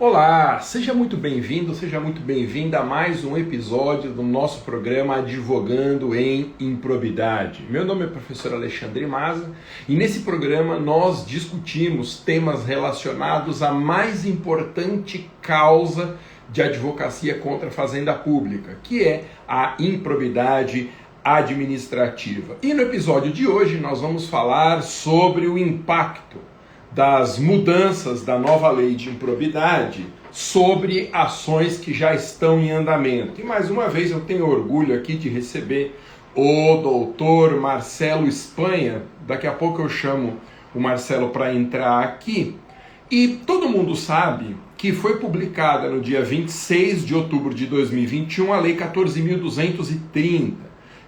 Olá, seja muito bem-vindo, seja muito bem-vinda a mais um episódio do nosso programa Advogando em Improbidade. Meu nome é professor Alexandre Maza e nesse programa nós discutimos temas relacionados à mais importante causa de advocacia contra a fazenda pública, que é a improbidade administrativa. E no episódio de hoje nós vamos falar sobre o impacto das mudanças da nova lei de improbidade sobre ações que já estão em andamento. E mais uma vez eu tenho orgulho aqui de receber o doutor Marcelo Espanha. Daqui a pouco eu chamo o Marcelo para entrar aqui. E todo mundo sabe que foi publicada no dia 26 de outubro de 2021 a Lei 14.230,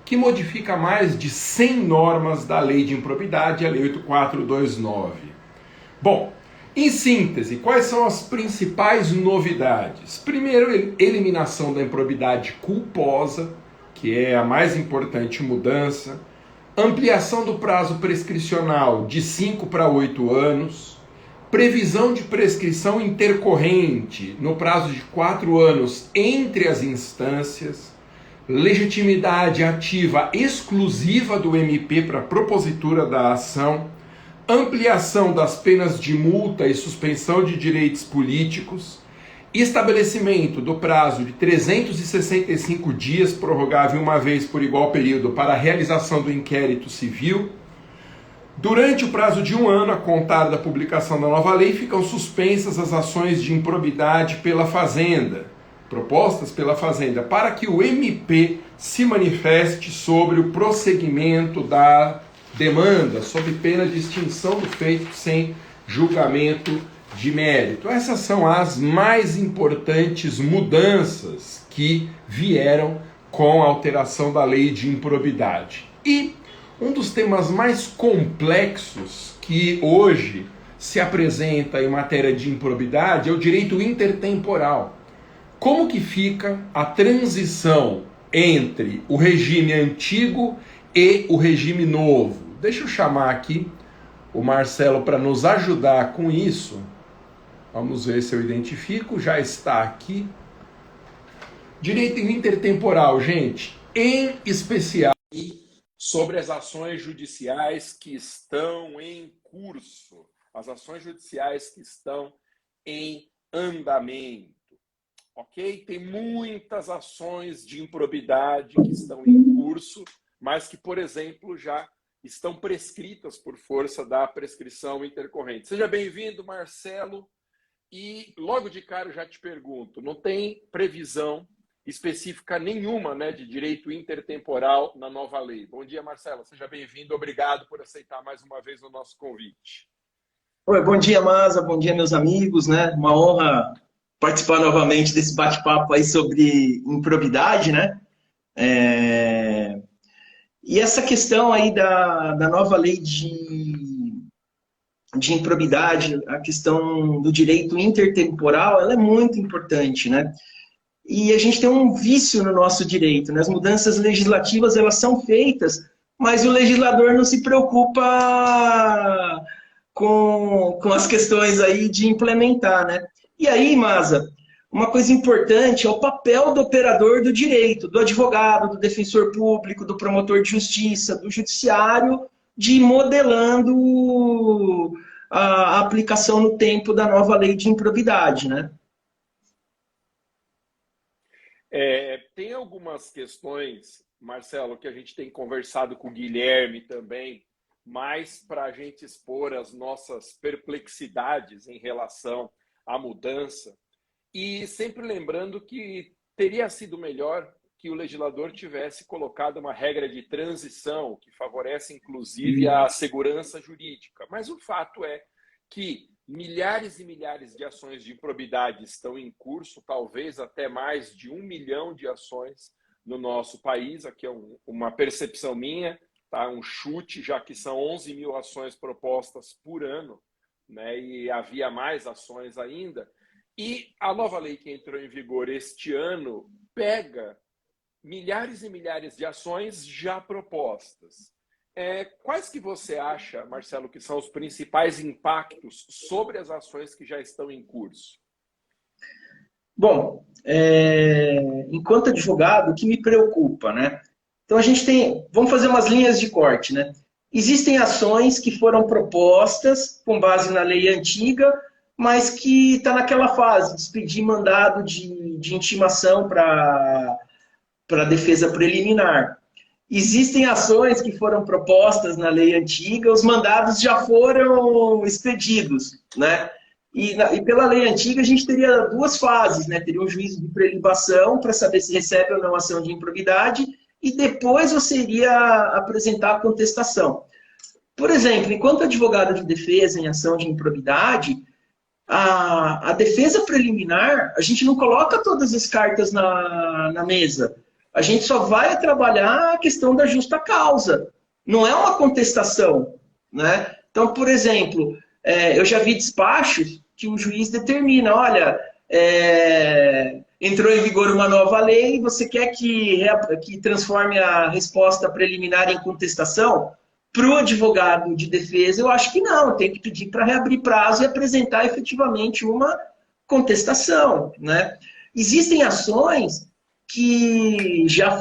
que modifica mais de 100 normas da Lei de Improbidade, a Lei 8429. Bom, em síntese, quais são as principais novidades? Primeiro, eliminação da improbidade culposa, que é a mais importante mudança, ampliação do prazo prescricional de 5 para 8 anos, previsão de prescrição intercorrente no prazo de 4 anos entre as instâncias, legitimidade ativa exclusiva do MP para a propositura da ação, ampliação das penas de multa e suspensão de direitos políticos, estabelecimento do prazo de 365 dias, prorrogável uma vez por igual período, para a realização do inquérito civil. Durante o prazo de 1 ano, a contar da publicação da nova lei, ficam suspensas as ações de improbidade pela Fazenda, propostas pela Fazenda, para que o MP se manifeste sobre o prosseguimento da demanda, sob pena de extinção do feito sem julgamento de mérito. Essas são as mais importantes mudanças que vieram com a alteração da lei de improbidade. E um dos temas mais complexos que hoje se apresenta em matéria de improbidade é o direito intertemporal. Como que fica a transição entre o regime antigo e o regime novo? Deixa eu chamar aqui o Marcelo para nos ajudar com isso. Vamos ver se eu identifico. Já está aqui. Direito intertemporal, gente, em especial sobre as ações judiciais que estão em curso, as ações judiciais que estão em andamento. Ok? Tem muitas ações de improbidade que estão em curso, mas que, por exemplo, já estão prescritas por força da prescrição intercorrente. Seja bem-vindo, Marcelo. E logo de cara eu já te pergunto, não tem previsão específica nenhuma, né, de direito intertemporal na nova lei. Bom dia, Marcelo. Seja bem-vindo. Obrigado por aceitar mais uma vez o nosso convite. Oi, bom dia, Maza. Bom dia, meus amigos, né? Uma honra participar novamente desse bate-papo aí sobre improbidade, né? E essa questão aí da nova lei de improbidade, a questão do direito intertemporal, ela é muito importante, né? E a gente tem um vício no nosso direito, né? As mudanças legislativas, elas são feitas, mas o legislador não se preocupa com as questões aí de implementar, né? E aí, Maza, uma coisa importante é o papel do operador do direito, do advogado, do defensor público, do promotor de justiça, do judiciário, de ir modelando a aplicação no tempo da nova lei de improbidade, né? Tem algumas questões, Marcelo, que a gente tem conversado com o Guilherme também, mais para a gente expor as nossas perplexidades em relação à mudança. E sempre lembrando que teria sido melhor que o legislador tivesse colocado uma regra de transição que favorece, inclusive, a segurança jurídica. Mas o fato é que milhares e milhares de ações de improbidade estão em curso, talvez até mais de 1 milhão de ações no nosso país. Aqui é uma percepção minha, tá? Um chute, já que são 11 mil ações propostas por ano, né? E havia mais ações ainda. E a nova lei que entrou em vigor este ano pega milhares e milhares de ações já propostas. Quais que você acha, Marcelo, que são os principais impactos sobre as ações que já estão em curso? Bom, enquanto advogado, o que me preocupa, né? Então a gente tem, vamos fazer umas linhas de corte, né? Existem ações que foram propostas com base na lei antiga, mas que está naquela fase de expedir mandado de intimação para defesa preliminar. Existem ações que foram propostas na lei antiga, os mandados já foram expedidos, né? E pela lei antiga a gente teria duas fases, né? Teria um juízo de prelibação para saber se recebe ou não ação de improbidade e depois você iria apresentar a contestação. Por exemplo, enquanto advogado de defesa em ação de improbidade, a defesa preliminar, a gente não coloca todas as cartas na mesa. A gente só vai trabalhar a questão da justa causa. Não é uma contestação, né? Então, por exemplo, eu já vi despachos que o juiz determina, olha, entrou em vigor uma nova lei, você quer que transforme a resposta preliminar em contestação? Para o advogado de defesa, eu acho que não, tem que pedir para reabrir prazo e apresentar efetivamente uma contestação, né? Existem ações que já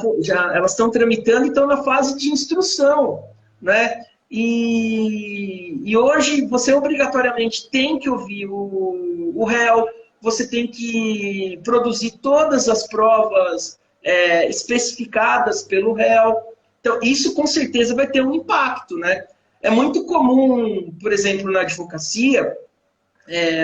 elas estão tramitando e estão na fase de instrução, né? E hoje você obrigatoriamente tem que ouvir o réu, você tem que produzir todas as provas especificadas pelo réu. Então, isso com certeza vai ter um impacto, né? É muito comum, por exemplo, na advocacia,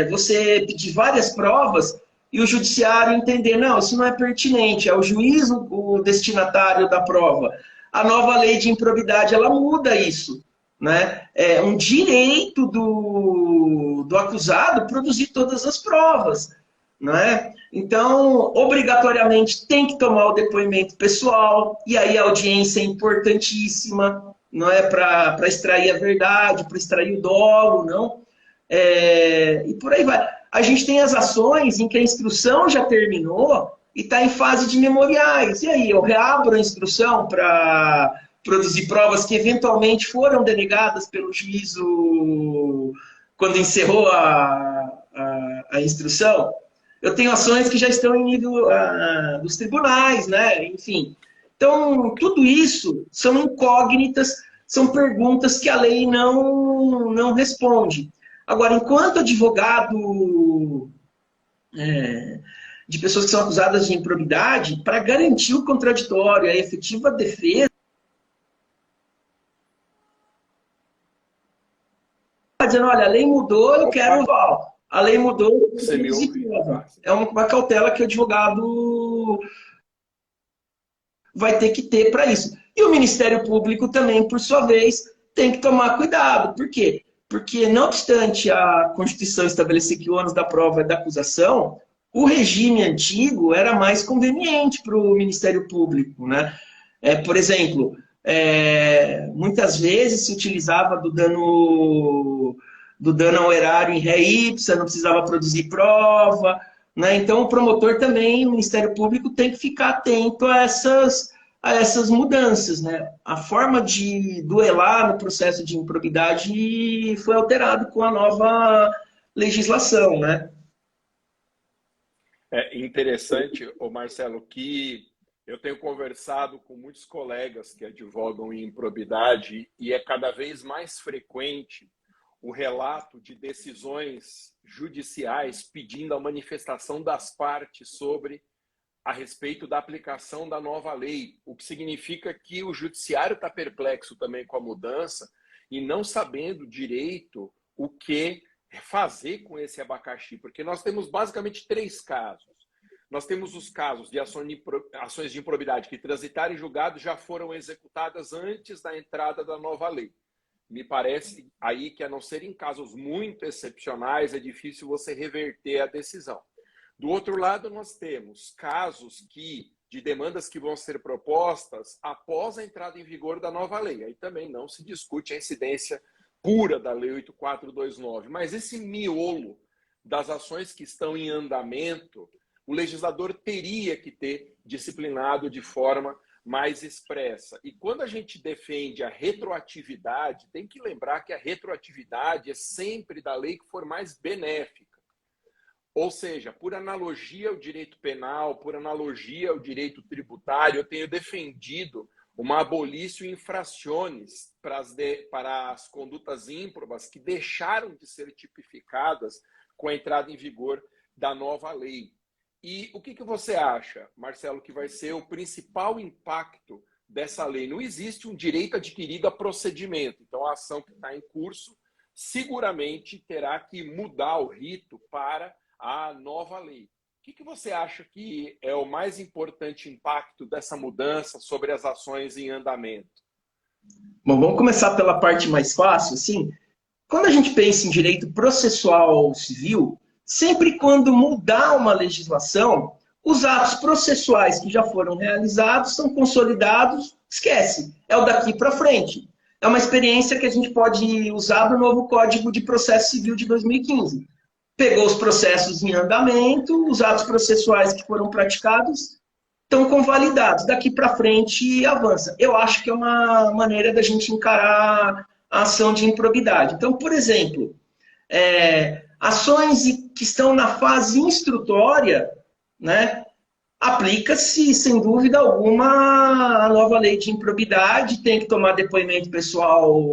você pedir várias provas e o judiciário entender, não, isso não é pertinente, é o juiz o destinatário da prova. A nova lei de improbidade, ela muda isso, né? É um direito do acusado produzir todas as provas, não é? Então, obrigatoriamente tem que tomar o depoimento pessoal, e aí a audiência é importantíssima, não é para extrair a verdade, para extrair o dolo, não? E por aí vai. A gente tem as ações em que a instrução já terminou e está em fase de memoriais. E aí, eu reabro a instrução para produzir provas que eventualmente foram denegadas pelo juízo quando encerrou a instrução. Eu tenho ações que já estão em nível dos tribunais, né? Enfim. Então, tudo isso são incógnitas, são perguntas que a lei não responde. Agora, enquanto advogado de pessoas que são acusadas de improbidade, para garantir o contraditório, a efetiva defesa, dizendo, olha, a lei mudou, eu quero a lei mudou, eu quero é uma cautela que o advogado vai ter que ter para isso. E o Ministério Público também, por sua vez, tem que tomar cuidado. Por quê? Porque, não obstante a Constituição estabelecer que o ônus da prova é da acusação, o regime antigo era mais conveniente para o Ministério Público, né? Por exemplo, muitas vezes se utilizava do dano ao erário em ré ipsa, não precisava produzir prova, né? Então, o promotor também, o Ministério Público, tem que ficar atento a essas mudanças, né? A forma de duelar no processo de improbidade foi alterado com a nova legislação, né? É interessante, ô Marcelo, que eu tenho conversado com muitos colegas que advogam em improbidade e é cada vez mais frequente o relato de decisões judiciais pedindo a manifestação das partes sobre a respeito da aplicação da nova lei, o que significa que o judiciário está perplexo também com a mudança e não sabendo direito o que fazer com esse abacaxi, porque nós temos basicamente três casos. Nós temos os casos de ações de improbidade que transitaram em julgado já foram executadas antes da entrada da nova lei. Me parece aí que, a não ser em casos muito excepcionais, é difícil você reverter a decisão. Do outro lado, nós temos casos de demandas que vão ser propostas após a entrada em vigor da nova lei. Aí também não se discute a incidência pura da Lei 8429. Mas esse miolo das ações que estão em andamento, o legislador teria que ter disciplinado de forma mais expressa. E quando a gente defende a retroatividade, tem que lembrar que a retroatividade é sempre da lei que for mais benéfica. Ou seja, por analogia ao direito penal, por analogia ao direito tributário, eu tenho defendido uma abolício infraciones para as condutas ímprobas que deixaram de ser tipificadas com a entrada em vigor da nova lei. E o que você acha, Marcelo, que vai ser o principal impacto dessa lei? Não existe um direito adquirido a procedimento. Então, a ação que está em curso seguramente terá que mudar o rito para a nova lei. O que você acha que é o mais importante impacto dessa mudança sobre as ações em andamento? Bom, vamos começar pela parte mais fácil, assim. Quando a gente pensa em direito processual civil, sempre quando mudar uma legislação, os atos processuais que já foram realizados são consolidados, esquece, é o daqui para frente. É uma experiência que a gente pode usar do novo Código de Processo Civil de 2015. Pegou os processos em andamento, os atos processuais que foram praticados estão convalidados. Daqui para frente avança. Eu acho que é uma maneira da gente encarar a ação de improbidade. Então, por exemplo, ações que estão na fase instrutória, né, aplica-se, sem dúvida alguma, a nova lei de improbidade, tem que tomar depoimento pessoal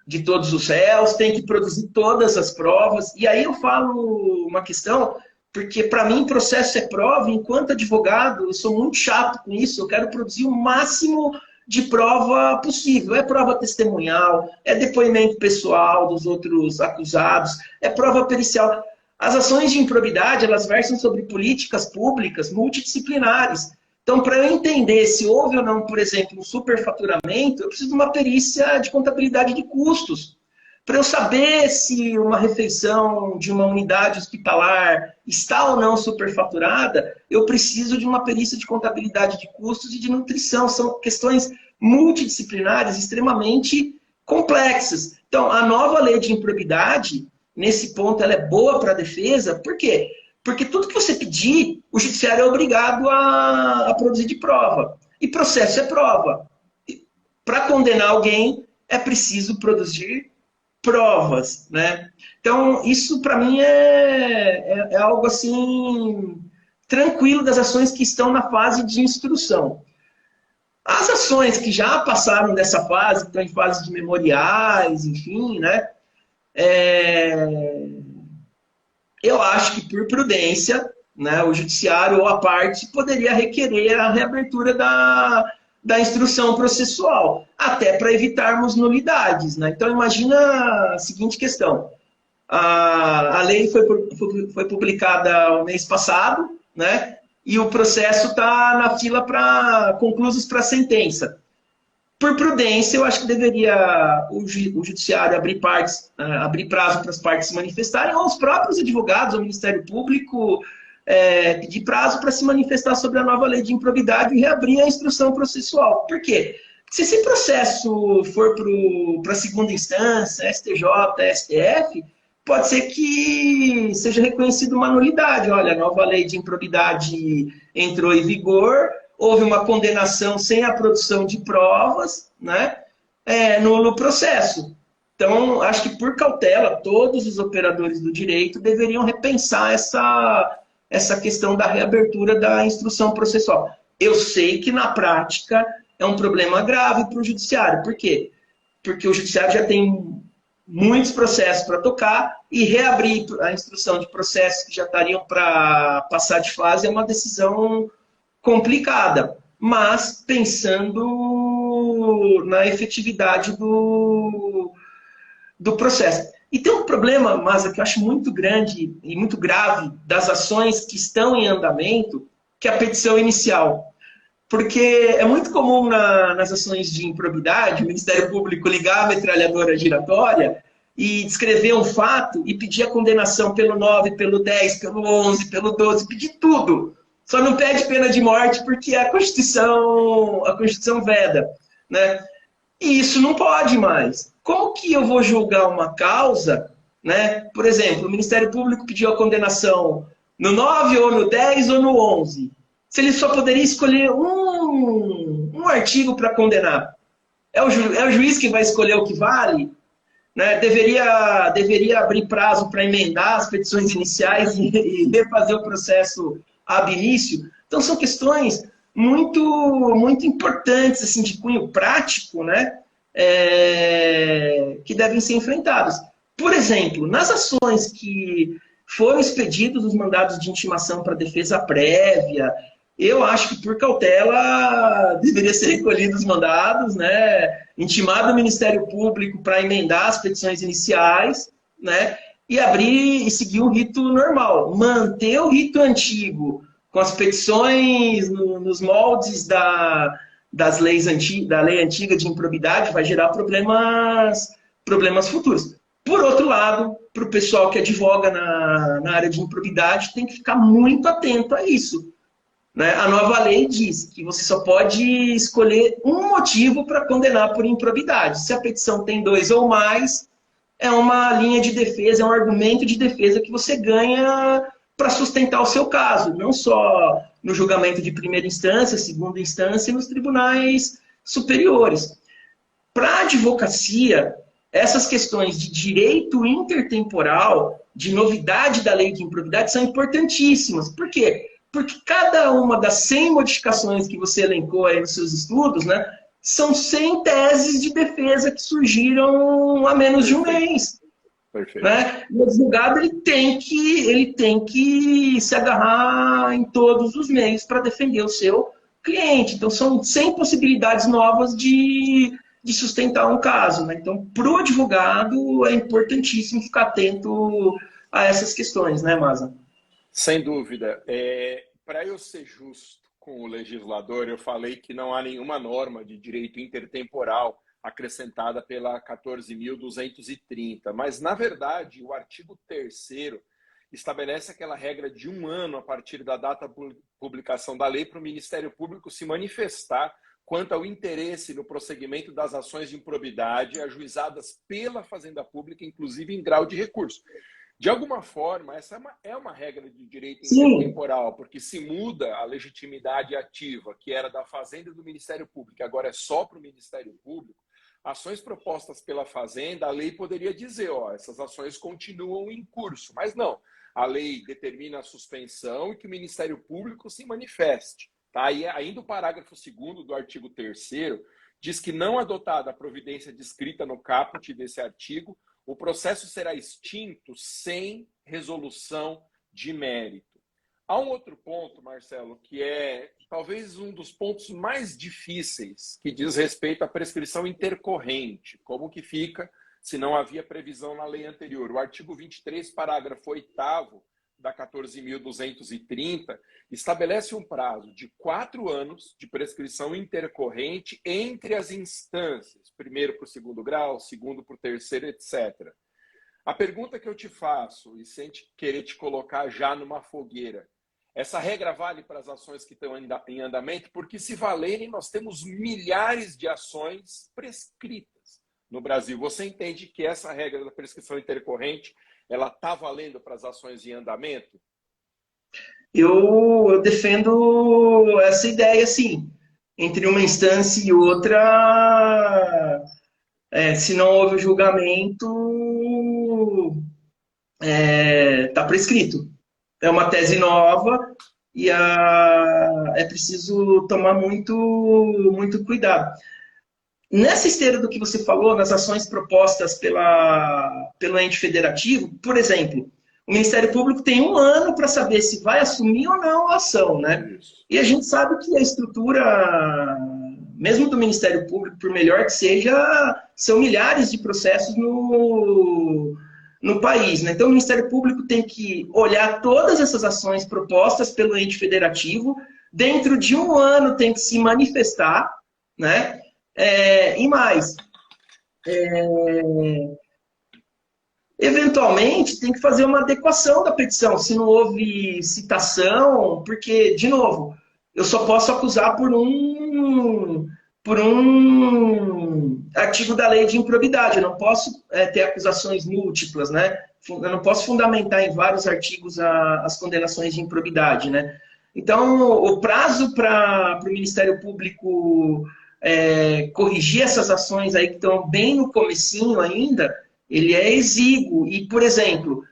de todos os réus, tem que produzir todas as provas. E aí eu falo uma questão, porque para mim processo é prova, enquanto advogado, eu sou muito chato com isso, eu quero produzir o máximo de prova possível. É prova testemunhal, é depoimento pessoal dos outros acusados, é prova pericial. As ações de improbidade, elas versam sobre políticas públicas multidisciplinares. Então, para eu entender se houve ou não, por exemplo, um superfaturamento, eu preciso de uma perícia de contabilidade de custos. Para eu saber se uma refeição de uma unidade hospitalar está ou não superfaturada, eu preciso de uma perícia de contabilidade de custos e de nutrição. São questões multidisciplinares extremamente complexas. Então, a nova lei de improbidade, nesse ponto, ela é boa para a defesa. Por quê? Porque tudo que você pedir, o judiciário é obrigado a produzir de prova. E processo é prova. Para condenar alguém, é preciso produzir provas, né? Então, isso para mim é algo assim tranquilo das ações que estão na fase de instrução. As ações que já passaram dessa fase, que estão em fase de memoriais, enfim, né? Eu acho que por prudência, né, o judiciário ou a parte poderia requerer a reabertura da instrução processual, até para evitarmos nulidades, né? Então, imagina a seguinte questão. A lei foi publicada o mês passado, né? E o processo está na fila para conclusos para sentença. Por prudência, eu acho que deveria o judiciário abrir prazo para as partes se manifestarem, ou os próprios advogados, o Ministério Público, pedir prazo para se manifestar sobre a nova lei de improbidade e reabrir a instrução processual. Por quê? Se esse processo for para a segunda instância, STJ, STF, pode ser que seja reconhecida uma nulidade. Olha, a nova lei de improbidade entrou em vigor, houve uma condenação sem a produção de provas, né? Nulo processo. Então, acho que por cautela, todos os operadores do direito deveriam repensar essa questão da reabertura da instrução processual. Eu sei que, na prática, é um problema grave para o judiciário. Por quê? Porque o judiciário já tem muitos processos para tocar e reabrir a instrução de processos que já estariam para passar de fase é uma decisão complicada, mas pensando na efetividade do processo. E tem um problema, Masa, que eu acho muito grande e muito grave das ações que estão em andamento, que é a petição inicial. Porque é muito comum nas ações de improbidade, o Ministério Público ligar a metralhadora giratória e descrever um fato e pedir a condenação pelo 9, pelo 10, pelo 11, pelo 12, pedir tudo. Só não pede pena de morte porque a Constituição veda, né? E isso não pode mais. Como que eu vou julgar uma causa, né? Por exemplo, o Ministério Público pediu a condenação no 9, ou no 10, ou no 11. Se ele só poderia escolher um artigo para condenar. É o juiz que vai escolher o que vale? né? Deveria abrir prazo para emendar as petições iniciais e refazer o processo ab início. Então, são questões muito importantes, assim, de cunho prático, né? Que devem ser enfrentadas. Por exemplo, nas ações que foram expedidos os mandados de intimação para defesa prévia, eu acho que por cautela deveria ser recolhidos os mandados, né? Intimado o Ministério Público para emendar as petições iniciais, né? E abrir e seguir o rito normal. Manter o rito antigo com as petições nos moldes das leis da lei antiga de improbidade vai gerar problemas futuros. Por outro lado, para o pessoal que advoga na área de improbidade, tem que ficar muito atento a isso. Né? A nova lei diz que você só pode escolher um motivo para condenar por improbidade. Se a petição tem 2 ou mais, é uma linha de defesa, é um argumento de defesa que você ganha para sustentar o seu caso, não só no julgamento de primeira instância, segunda instância e nos tribunais superiores. Para a advocacia, essas questões de direito intertemporal, de novidade da lei de improbidade, são importantíssimas. Por quê? Porque cada uma das 100 modificações que você elencou aí nos seus estudos, né, são 100 teses de defesa que surgiram há menos de um mês. Perfeito. Né? O advogado ele tem que se agarrar em todos os meios para defender o seu cliente. Então, são 100 possibilidades novas de sustentar um caso. Né? Então, para o advogado, é importantíssimo ficar atento a essas questões, né, Maza? Sem dúvida. Para eu ser justo com o legislador, eu falei que não há nenhuma norma de direito intertemporal acrescentada pela 14.230. Mas, na verdade, o artigo 3º estabelece aquela regra de 1 ano a partir da data da publicação da lei para o Ministério Público se manifestar quanto ao interesse no prosseguimento das ações de improbidade ajuizadas pela Fazenda Pública, inclusive em grau de recurso. De alguma forma, essa é uma regra de direito intertemporal, porque se muda a legitimidade ativa, que era da Fazenda e do Ministério Público, agora é só para o Ministério Público, ações propostas pela Fazenda, a lei poderia dizer, essas ações continuam em curso, mas não. A lei determina a suspensão e que o Ministério Público se manifeste. Tá? E ainda o parágrafo 2º do artigo 3º diz que não adotada a providência descrita no caput desse artigo, o processo será extinto sem resolução de mérito. Há um outro ponto, Marcelo, que é talvez um dos pontos mais difíceis, que diz respeito à prescrição intercorrente. Como que fica se não havia previsão na lei anterior? O artigo 23, parágrafo 8º da 14.230, estabelece um prazo de 4 anos de prescrição intercorrente entre as instâncias, primeiro para o 2º grau, segundo para o 3º, etc. A pergunta que eu te faço, e sem querer te colocar já numa fogueira, essa regra vale para as ações que estão em andamento? Porque se valerem, nós temos milhares de ações prescritas no Brasil. Você entende que essa regra da prescrição intercorrente ela está valendo para as ações em andamento? Eu defendo essa ideia, sim. Entre uma instância e outra, se não houve o julgamento, está prescrito. É uma tese nova e é preciso tomar muito cuidado. Nessa esteira do que você falou, nas ações propostas pelo ente federativo, por exemplo, o Ministério Público tem 1 ano para saber se vai assumir ou não a ação, né? E a gente sabe que a estrutura, mesmo do Ministério Público, por melhor que seja, são milhares de processos no país, né? Então, o Ministério Público tem que olhar todas essas ações propostas pelo ente federativo, dentro de 1 ano tem que se manifestar, né? E mais, eventualmente tem que fazer uma adequação da petição, se não houve citação, porque, de novo, eu só posso acusar por um artigo da lei de improbidade, eu não posso ter acusações múltiplas, né? Eu não posso fundamentar em vários artigos as condenações de improbidade, né? Então, o prazo para o Ministério Público corrigir essas ações aí que estão bem no comecinho ainda, ele é exíguo. E, por exemplo,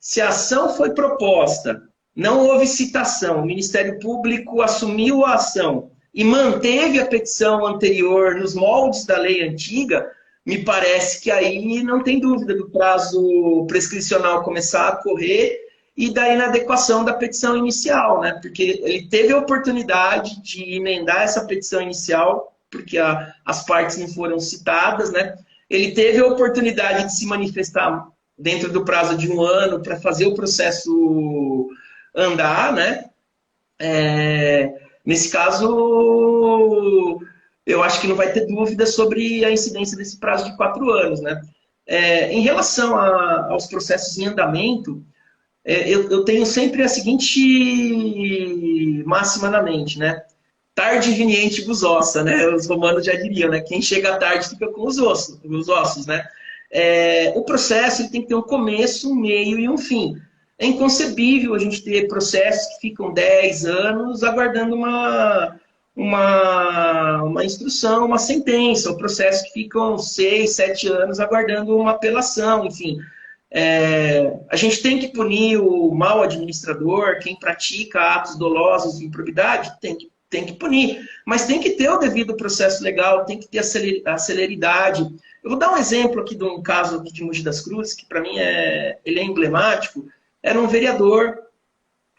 se a ação foi proposta, não houve citação, o Ministério Público assumiu a ação e manteve a petição anterior nos moldes da lei antiga, me parece que aí não tem dúvida do prazo prescricional começar a correr e da inadequação da petição inicial, né? Porque ele teve a oportunidade de emendar essa petição inicial, porque as partes não foram citadas, né? Ele teve a oportunidade de se manifestar dentro do prazo de 1 ano para fazer o processo andar, né? Nesse caso, eu acho que não vai ter dúvida sobre a incidência desse prazo de 4 anos, né? Em relação aos processos em andamento, eu tenho sempre a seguinte máxima na mente, né? Tarde veniente vos ossa, né? Os romanos já diriam, né? Quem chega tarde fica com os ossos, né? O processo ele tem que ter um começo, um meio e um fim. É inconcebível a gente ter processos que ficam 10 anos aguardando uma instrução, uma sentença, ou processos que ficam 6, 7 anos aguardando uma apelação, enfim. A gente tem que punir o mau administrador, quem pratica atos dolosos de improbidade, tem que punir, mas tem que ter o devido processo legal, tem que ter a celeridade. Eu vou dar um exemplo aqui de um caso aqui de Mogi das Cruzes, que para mim ele é emblemático. Era um vereador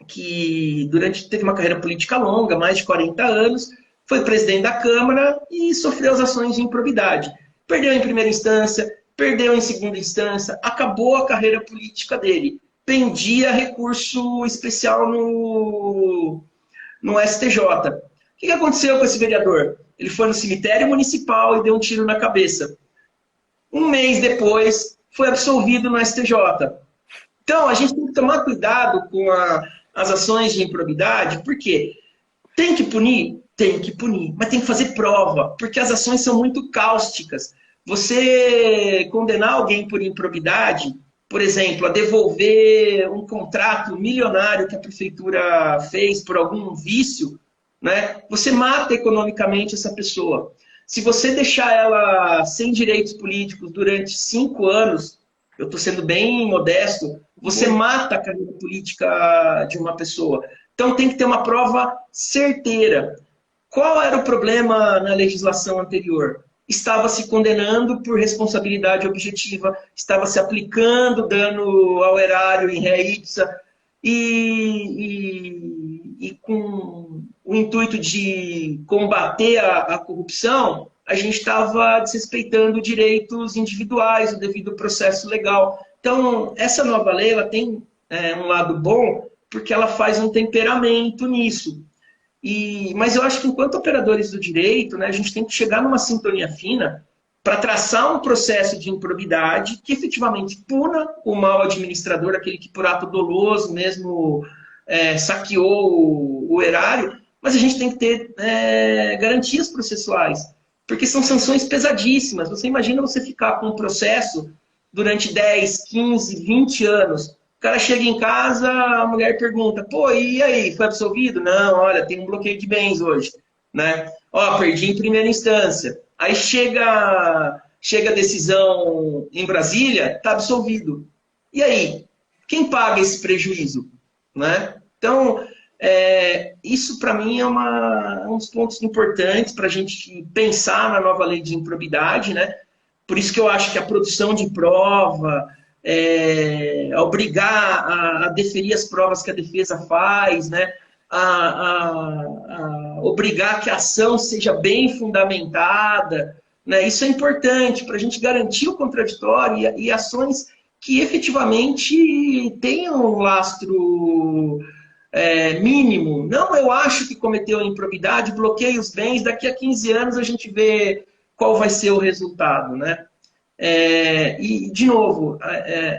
que teve uma carreira política longa, mais de 40 anos, foi presidente da Câmara e sofreu as ações de improbidade. Perdeu em primeira instância, perdeu em segunda instância, acabou a carreira política dele. Pendia recurso especial no STJ. O que aconteceu com esse vereador? Ele foi no cemitério municipal e deu um tiro na cabeça. 1 mês depois, foi absolvido no STJ. Então, a gente tem que tomar cuidado com as ações de improbidade, porque tem que punir? Tem que punir, mas tem que fazer prova, porque as ações são muito cáusticas. Você condenar alguém por improbidade, por exemplo, a devolver um contrato milionário que a prefeitura fez por algum vício, né? Você mata economicamente essa pessoa. Se você deixar ela sem direitos políticos durante 5 anos, eu estou sendo bem modesto, você mata a carreira política de uma pessoa. Então tem que ter uma prova certeira. Qual era o problema na legislação anterior? Estava se condenando por responsabilidade objetiva, estava se aplicando dano ao erário em ré ipsa, e com o intuito de combater a corrupção, a gente estava desrespeitando direitos individuais, o devido processo legal. Então, essa nova lei ela tem um lado bom, porque ela faz um temperamento nisso. Mas eu acho que enquanto operadores do direito, né, a gente tem que chegar numa sintonia fina para traçar um processo de improbidade que efetivamente puna o mau administrador, aquele que por ato doloso mesmo saqueou o erário, mas a gente tem que ter garantias processuais, porque são sanções pesadíssimas. Você imagina você ficar com um processo durante 10, 15, 20 anos. O cara chega em casa, a mulher pergunta, pô, e aí, foi absolvido? Não, olha, tem um bloqueio de bens hoje, né? Ó, perdi em primeira instância. Aí chega a decisão em Brasília, tá absolvido. E aí? Quem paga esse prejuízo? Né? Então, isso para mim é um dos pontos importantes para a gente pensar na nova lei de improbidade, né? Por isso que eu acho que a produção de prova, obrigar a deferir as provas que a defesa faz, né? A obrigar que a ação seja bem fundamentada, né? Isso é importante para a gente garantir o contraditório e ações que efetivamente tenham um lastro mínimo. Não, eu acho que cometeu improbidade, bloqueia os bens, daqui a 15 anos a gente vê qual vai ser o resultado, né? E, de novo,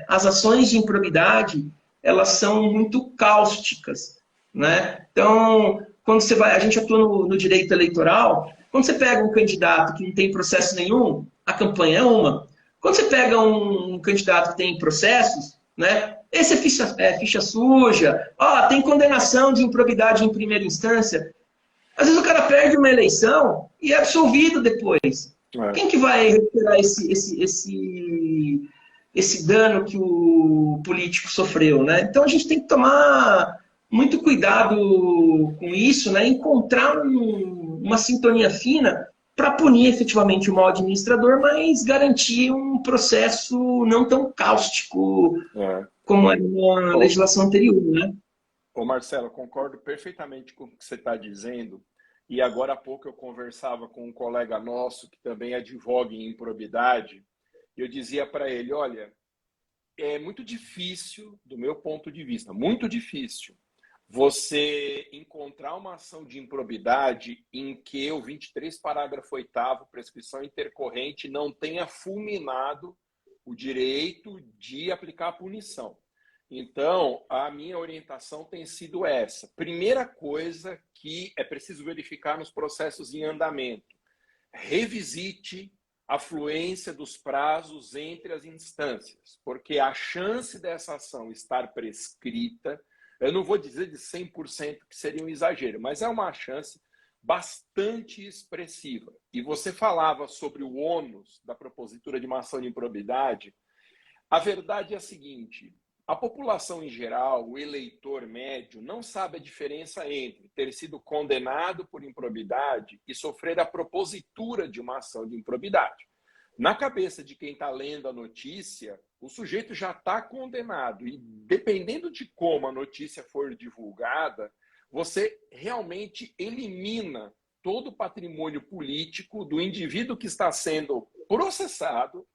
as ações de improbidade, elas são muito cáusticas, né? Então, quando você vai, a gente atua no direito eleitoral, quando você pega um candidato que não tem processo nenhum, a campanha é uma. Quando você pega um candidato que tem processos, né? Esse é ficha suja, tem condenação de improbidade em primeira instância. Às vezes o cara perde uma eleição e é absolvido depois. Quem que vai recuperar esse dano que o político sofreu, né? Então a gente tem que tomar muito cuidado com isso, né? Encontrar uma sintonia fina para punir efetivamente o mau administrador, mas garantir um processo não tão cáustico É. como era na legislação anterior, né? Ô Marcelo, concordo perfeitamente com o que você está dizendo. E agora há pouco eu conversava com um colega nosso que também advoga em improbidade. E eu dizia para ele, olha, é muito difícil, do meu ponto de vista, muito difícil, você encontrar uma ação de improbidade em que o 23, parágrafo 8º, prescrição intercorrente, não tenha fulminado o direito de aplicar a punição. Então, a minha orientação tem sido essa. Primeira coisa que é preciso verificar nos processos em andamento: revisite a fluência dos prazos entre as instâncias, porque a chance dessa ação estar prescrita, eu não vou dizer de 100%, que seria um exagero, mas é uma chance bastante expressiva. E você falava sobre o ônus da propositura de uma ação de improbidade. A verdade é a seguinte: a população em geral, o eleitor médio, não sabe a diferença entre ter sido condenado por improbidade e sofrer a propositura de uma ação de improbidade. Na cabeça de quem está lendo a notícia, o sujeito já está condenado e, dependendo de como a notícia for divulgada, você realmente elimina todo o patrimônio político do indivíduo que está sendo processado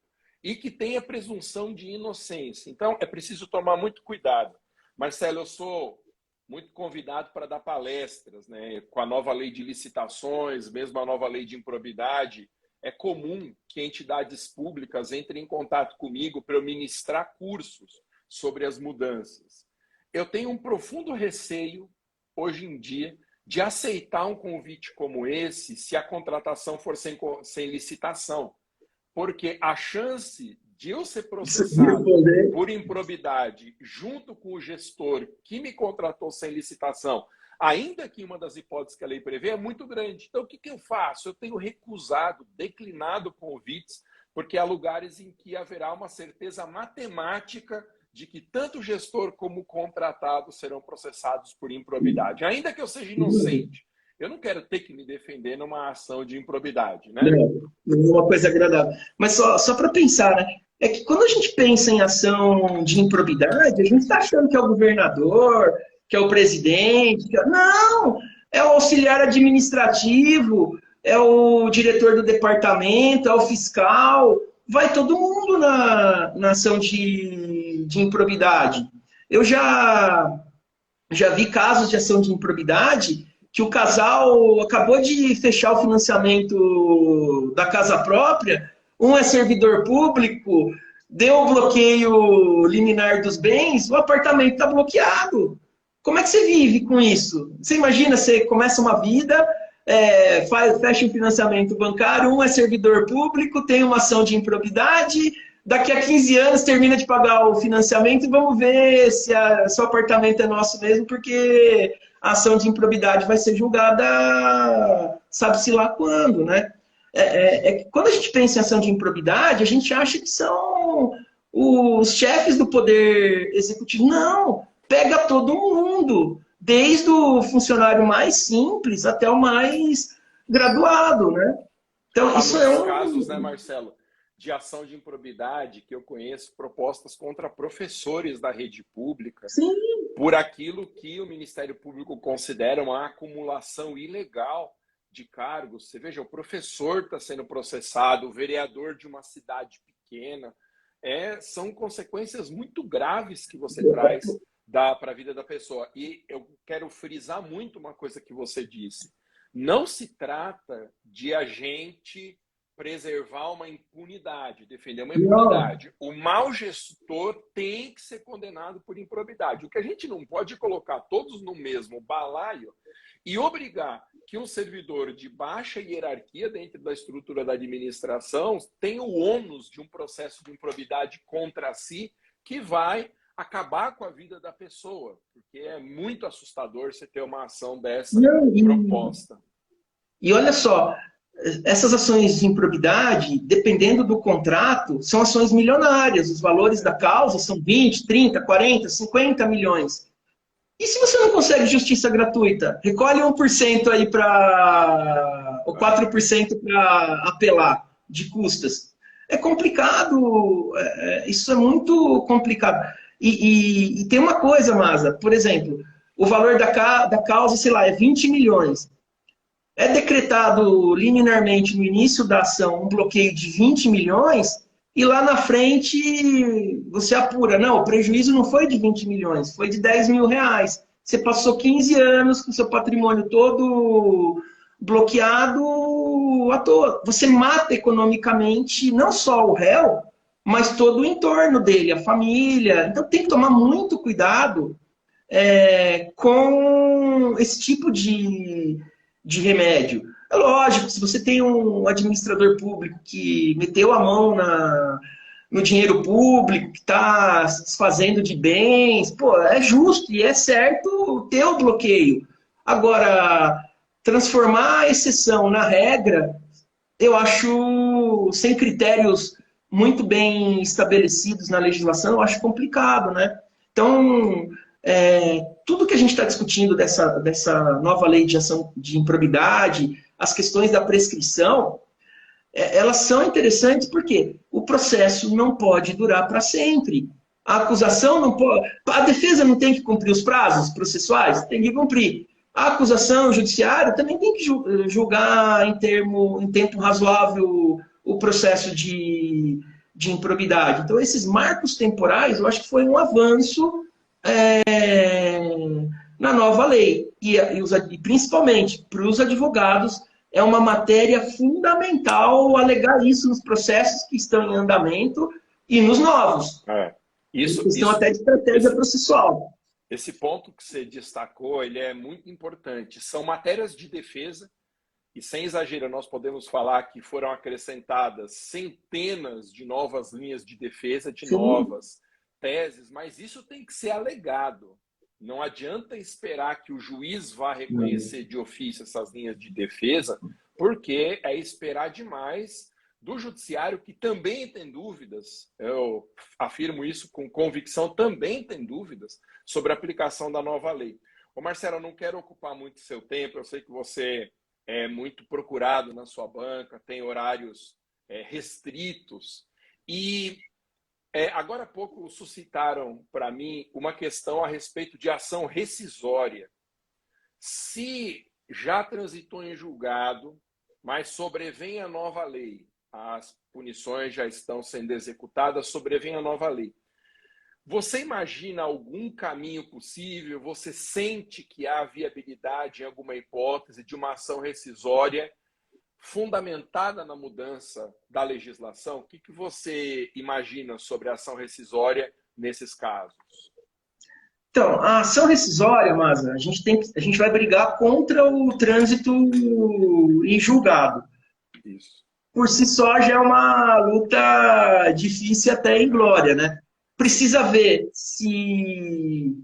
e que tem a presunção de inocência. Então, é preciso tomar muito cuidado. Marcelo, eu sou muito convidado para dar palestras, né? Com a nova lei de licitações, mesmo a nova lei de improbidade, é comum que entidades públicas entrem em contato comigo para eu ministrar cursos sobre as mudanças. Eu tenho um profundo receio, hoje em dia, de aceitar um convite como esse se a contratação for sem licitação. Porque a chance de eu ser processado por improbidade junto com o gestor que me contratou sem licitação, ainda que uma das hipóteses que a lei prevê, é muito grande. Então, o que eu faço? Eu tenho recusado, declinado convites, porque há lugares em que haverá uma certeza matemática de que tanto o gestor como o contratado serão processados por improbidade. Ainda que eu seja inocente, eu não quero ter que me defender numa ação de improbidade, né? Não é uma coisa agradável. Mas só para pensar, né? É que quando a gente pensa em ação de improbidade, a gente está achando que é o governador, que é o presidente. Não! É o auxiliar administrativo, é o diretor do departamento, é o fiscal. Vai todo mundo na ação de improbidade. Eu já vi casos de ação de improbidade que o casal acabou de fechar o financiamento da casa própria, um é servidor público, deu o bloqueio liminar dos bens, o apartamento está bloqueado. Como é que você vive com isso? Você imagina, você começa uma vida, fecha um financiamento bancário, um é servidor público, tem uma ação de improbidade, daqui a 15 anos termina de pagar o financiamento e vamos ver se o apartamento é nosso mesmo, porque a ação de improbidade vai ser julgada sabe-se lá quando, né? Quando a gente pensa em ação de improbidade, a gente acha que são os chefes do poder executivo. Não! Pega todo mundo, desde o funcionário mais simples até o mais graduado, né? Então, Há isso muitos casos, né, Marcelo, de ação de improbidade que eu conheço, propostas contra professores da rede pública, sim, por aquilo que o Ministério Público considera uma acumulação ilegal de cargos. Você veja, o professor está sendo processado, o vereador de uma cidade pequena. São consequências muito graves que você traz para a vida da pessoa. E eu quero frisar muito uma coisa que você disse. Não se trata de a gente preservar uma impunidade, defender uma impunidade. O mau gestor tem que ser condenado por improbidade. O que a gente não pode é colocar todos no mesmo balaio e obrigar que um servidor de baixa hierarquia dentro da estrutura da administração tenha o ônus de um processo de improbidade contra si que vai acabar com a vida da pessoa, porque é muito assustador você ter uma ação dessa proposta. E olha só, essas ações de improbidade, dependendo do contrato, são ações milionárias. Os valores da causa são 20, 30, 40, 50 milhões. E se você não consegue justiça gratuita? Recolhe 1% aí para... ou 4% para apelar de custas. É complicado, isso é muito complicado. E tem uma coisa, Masa, por exemplo, o valor da causa, sei lá, é 20 milhões. É decretado liminarmente no início da ação um bloqueio de 20 milhões e lá na frente você apura. Não, o prejuízo não foi de 20 milhões, foi de 10 mil reais. Você passou 15 anos com seu patrimônio todo bloqueado à toa. Você mata economicamente não só o réu, mas todo o entorno dele, a família. Então tem que tomar muito cuidado com esse tipo de remédio. É lógico, se você tem um administrador público que meteu a mão no dinheiro público, que está se desfazendo de bens, pô, é justo e é certo ter o bloqueio. Agora, transformar a exceção na regra, eu acho, sem critérios muito bem estabelecidos na legislação, eu acho complicado, né? Então, tudo que a gente está discutindo dessa nova lei de ação de improbidade, as questões da prescrição, elas são interessantes porque o processo não pode durar para sempre. A acusação não pode... A defesa não tem que cumprir os prazos processuais? Tem que cumprir. A acusação, o judiciário, também tem que julgar em tempo razoável o processo de improbidade. Então, esses marcos temporais, eu acho que foi um avanço na nova lei. E principalmente, para os advogados, é uma matéria fundamental alegar isso nos processos que estão em andamento e nos novos. Isso até de estratégia processual. Esse ponto que você destacou, ele é muito importante. São matérias de defesa e, sem exagero, nós podemos falar que foram acrescentadas centenas de novas linhas de defesa, de novas teses, mas isso tem que ser alegado. Não adianta esperar que o juiz vá reconhecer de ofício essas linhas de defesa, porque é esperar demais do judiciário, que também tem dúvidas, eu afirmo isso com convicção, também tem dúvidas sobre a aplicação da nova lei. Ô Marcelo, eu não quero ocupar muito seu tempo, eu sei que você é muito procurado na sua banca, tem horários restritos, e agora há pouco suscitaram para mim uma questão a respeito de ação rescisória. Se já transitou em julgado, mas sobrevém a nova lei, as punições já estão sendo executadas, sobrevém a nova lei. Você imagina algum caminho possível? Você sente que há viabilidade em alguma hipótese de uma ação rescisória fundamentada na mudança da legislação? O que você imagina sobre a ação rescisória nesses casos? Então, a ação rescisória, Masa, a gente vai brigar contra o trânsito em julgado. Isso. Por si só já é uma luta difícil até inglória, né? Precisa ver se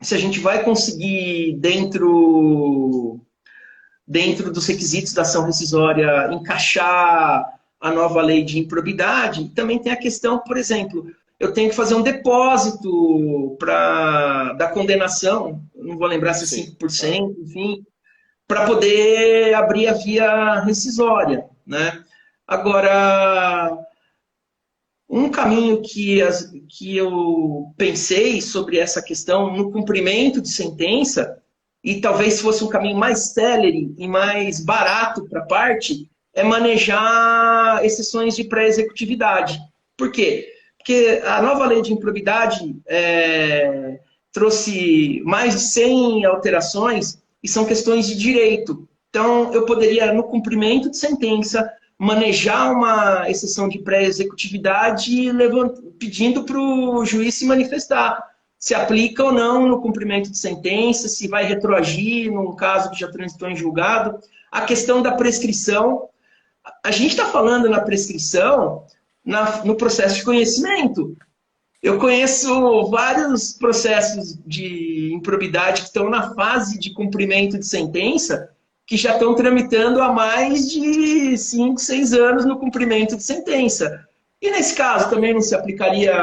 a gente vai conseguir, dentro dos requisitos da ação rescisória, encaixar a nova lei de improbidade. Também tem a questão, por exemplo, eu tenho que fazer um depósito da condenação, não vou lembrar se é 5%, enfim, para poder abrir a via rescisória, né? Agora, um caminho que eu pensei sobre essa questão no cumprimento de sentença, e talvez fosse um caminho mais célere e mais barato para a parte, é manejar exceções de pré-executividade. Por quê? Porque a nova lei de improbidade trouxe mais de 100 alterações e são questões de direito. Então, eu poderia, no cumprimento de sentença, manejar uma exceção de pré-executividade pedindo para o juiz se manifestar. Se aplica ou não no cumprimento de sentença, se vai retroagir num caso que já transitou em julgado. A questão da prescrição. A gente está falando na prescrição no processo de conhecimento. Eu conheço vários processos de improbidade que estão na fase de cumprimento de sentença que já estão tramitando há mais de 5, 6 anos no cumprimento de sentença. E nesse caso também não se aplicaria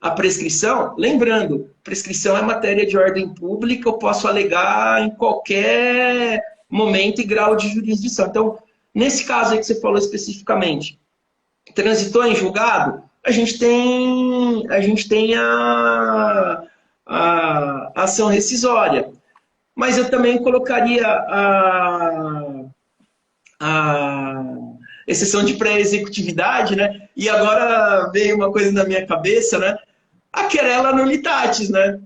a prescrição? Lembrando, prescrição é matéria de ordem pública, eu posso alegar em qualquer momento e grau de jurisdição. Então, nesse caso aí que você falou especificamente, transitou em julgado, a gente tem a ação rescisória. Mas eu também colocaria a exceção de pré-executividade, né? E agora veio uma coisa na minha cabeça, né? A querela nulitatis, né?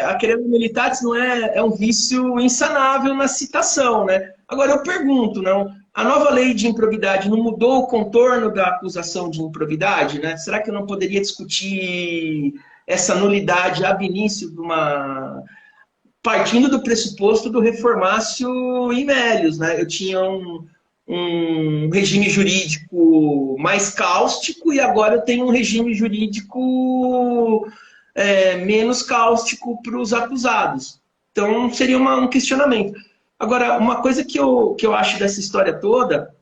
A querela nulitatis não é um vício insanável na citação, né? Agora eu pergunto, não? A nova lei de improbidade não mudou o contorno da acusação de improbidade, né? Será que eu não poderia discutir essa nulidade ab início de uma... partindo do pressuposto do reformácio in melius, né? Eu tinha um regime jurídico mais cáustico e agora eu tenho um regime jurídico menos cáustico para os acusados. Então, seria um questionamento. Agora, uma coisa que eu acho dessa história toda,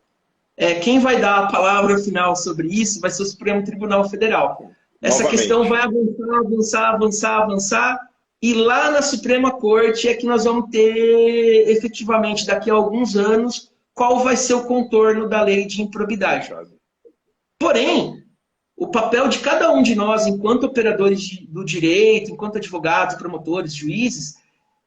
quem vai dar a palavra final sobre isso vai ser o Supremo Tribunal Federal. Essa questão vai avançar, e lá na Suprema Corte é que nós vamos ter, efetivamente, daqui a alguns anos, qual vai ser o contorno da lei de improbidade. Porém, o papel de cada um de nós, enquanto operadores do direito, enquanto advogados, promotores, juízes,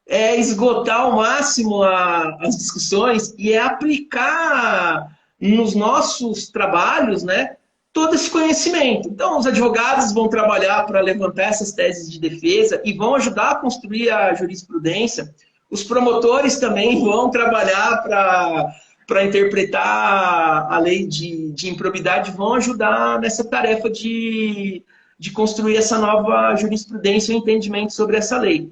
é esgotar ao máximo as discussões e é aplicar nos nossos trabalhos, né, todo esse conhecimento. Então, os advogados vão trabalhar para levantar essas teses de defesa e vão ajudar a construir a jurisprudência. Os promotores também vão trabalhar para interpretar a lei de improbidade, vão ajudar nessa tarefa de construir essa nova jurisprudência e entendimento sobre essa lei.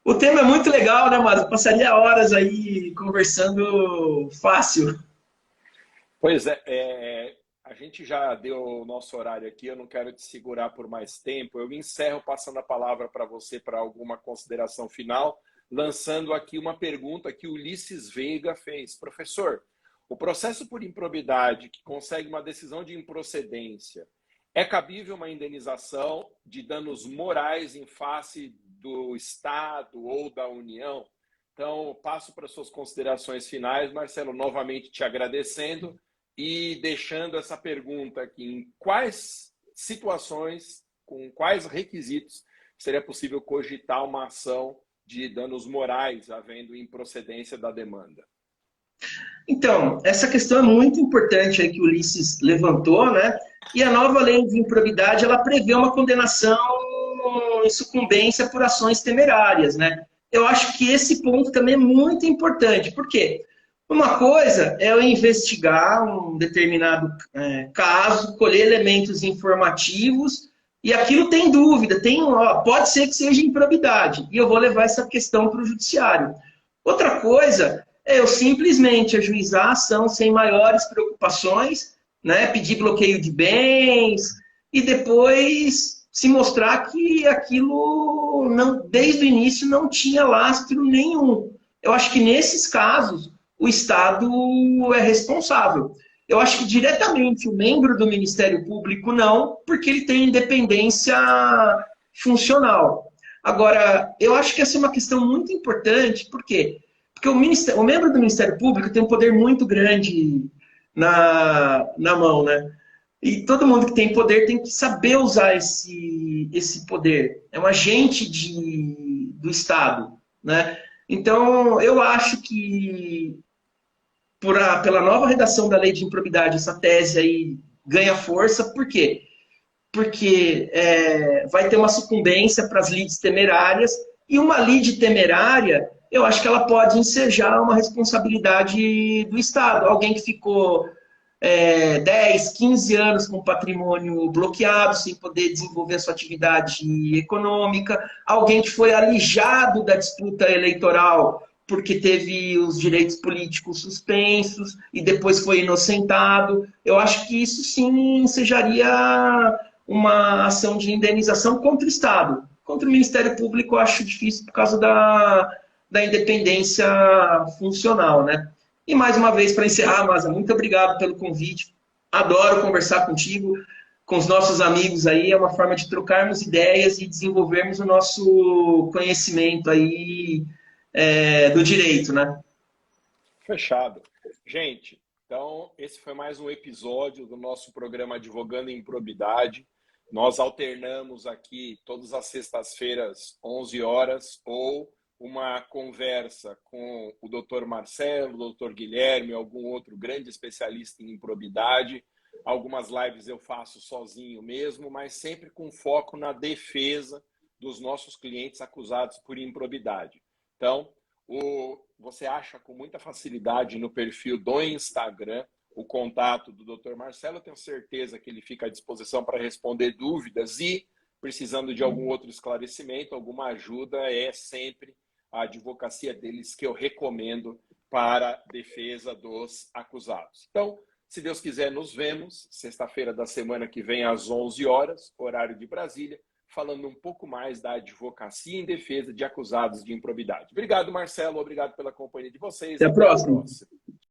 O tema é muito legal, né, mas eu passaria horas aí conversando fácil. Pois é, a gente já deu o nosso horário aqui, eu não quero te segurar por mais tempo. Eu encerro passando a palavra para você para alguma consideração final, lançando aqui uma pergunta que o Ulisses Veiga fez. Professor, o processo por improbidade que consegue uma decisão de improcedência, é cabível uma indenização de danos morais em face do Estado ou da União? Então, passo para suas considerações finais, Marcelo, novamente te agradecendo e deixando essa pergunta aqui: em quais situações, com quais requisitos seria possível cogitar uma ação de danos morais havendo improcedência da demanda? Então, essa questão é muito importante aí que o Ulisses levantou, né? E a nova lei de improbidade, ela prevê uma condenação em sucumbência por ações temerárias, né? Eu acho que esse ponto também é muito importante. Por quê? Uma coisa é eu investigar um determinado caso, colher elementos informativos, e aquilo tem dúvida, pode ser que seja improbidade, e eu vou levar essa questão para o judiciário. Outra coisa é eu simplesmente ajuizar a ação sem maiores preocupações, né, pedir bloqueio de bens, e depois se mostrar que aquilo, desde o início, não tinha lastro nenhum. Eu acho que nesses casos, o Estado é responsável. Eu acho que diretamente o membro do Ministério Público não, porque ele tem independência funcional. Agora, eu acho que essa é uma questão muito importante, por quê? Porque o membro do Ministério Público tem um poder muito grande na mão, né? E todo mundo que tem poder tem que saber usar esse poder. É um agente do Estado, né? Então, eu acho que pela nova redação da lei de improbidade, essa tese aí ganha força. Por quê? Porque vai ter uma sucumbência para as lides temerárias, e uma lide temerária, eu acho que ela pode ensejar uma responsabilidade do Estado. Alguém que ficou 10, 15 anos com patrimônio bloqueado, sem poder desenvolver a sua atividade econômica, alguém que foi alijado da disputa eleitoral porque teve os direitos políticos suspensos e depois foi inocentado. Eu acho que isso sim ensejaria uma ação de indenização contra o Estado. Contra o Ministério Público eu acho difícil por causa da independência funcional, né? E mais uma vez, para encerrar, Maza, muito obrigado pelo convite. Adoro conversar contigo, com os nossos amigos aí. É uma forma de trocarmos ideias e desenvolvermos o nosso conhecimento aí do direito, né? Fechado. Gente, então esse foi mais um episódio do nosso programa Advogando em Improbidade. Nós alternamos aqui todas as sextas-feiras, 11 horas, ou uma conversa com o Dr. Marcelo, o Dr. Guilherme, algum outro grande especialista em improbidade. Algumas lives eu faço sozinho mesmo, mas sempre com foco na defesa dos nossos clientes acusados por improbidade. Então, você acha com muita facilidade no perfil do Instagram o contato do Dr. Marcelo. Eu tenho certeza que ele fica à disposição para responder dúvidas e, precisando de algum outro esclarecimento, alguma ajuda, é sempre a advocacia deles que eu recomendo para a defesa dos acusados. Então, se Deus quiser, nos vemos sexta-feira da semana que vem às 11 horas, horário de Brasília, falando um pouco mais da advocacia em defesa de acusados de improbidade. Obrigado, Marcelo. Obrigado pela companhia de vocês. Até a Até a próxima. próxima.